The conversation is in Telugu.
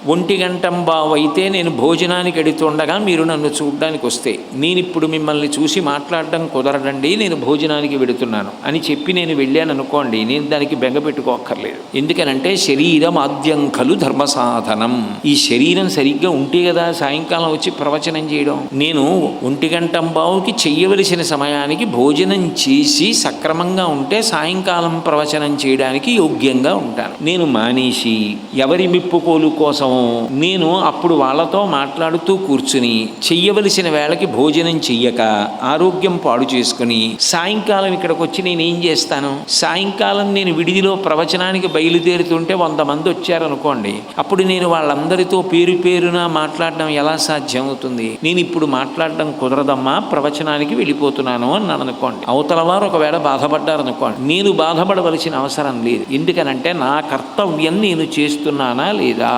1 గంట అయితే నేను భోజనానికి ఎడుతుండగా మీరు నన్ను చూడడానికి వస్తే నేను ఇప్పుడు మిమ్మల్ని చూసి మాట్లాడడం కుదరదండి, నేను భోజనానికి వెడుతున్నాను అని చెప్పి నేను వెళ్ళాను అనుకోండి, నేను దానికి బెంగ పెట్టుకోక్కర్లేదు. ఎందుకనంటే శరీరం ఆద్యం ఖలు ధర్మ సాధనం. ఈ శరీరం సరిగ్గా ఉంటే కదా సాయంకాలం వచ్చి ప్రవచనం చేయడం. నేను 1 గంటకి చెయ్యవలసిన సమయానికి భోజనం చేసి సక్రమంగా ఉంటే సాయంకాలం ప్రవచనం చేయడానికి యోగ్యంగా ఉంటాను. నేను మానేసి ఎవరి మెప్పుకోలు కోసం నేను అప్పుడు వాళ్ళతో మాట్లాడుతూ కూర్చుని చెయ్యవలసిన వేళకి భోజనం చెయ్యక ఆరోగ్యం పాడు చేసుకుని సాయంకాలం ఇక్కడికి వచ్చి నేను ఏం చేస్తాను? సాయంకాలం నేను విడిదిలో ప్రవచనానికి బయలుదేరుతుంటే 100 మంది వచ్చారనుకోండి, అప్పుడు నేను వాళ్ళందరితో పేరు పేరున మాట్లాడడం ఎలా సాధ్యం అవుతుంది? నేను ఇప్పుడు మాట్లాడడం కుదరదమ్మా, ప్రవచనానికి వెళ్ళిపోతున్నాను అన్నాను అనుకోండి. అవతల వారు ఒకవేళ బాధపడ్డారనుకోండి, నేను బాధపడవలసిన అవసరం లేదు. ఎందుకనంటే నా కర్తవ్యం నేను చేస్తున్నానా లేదా?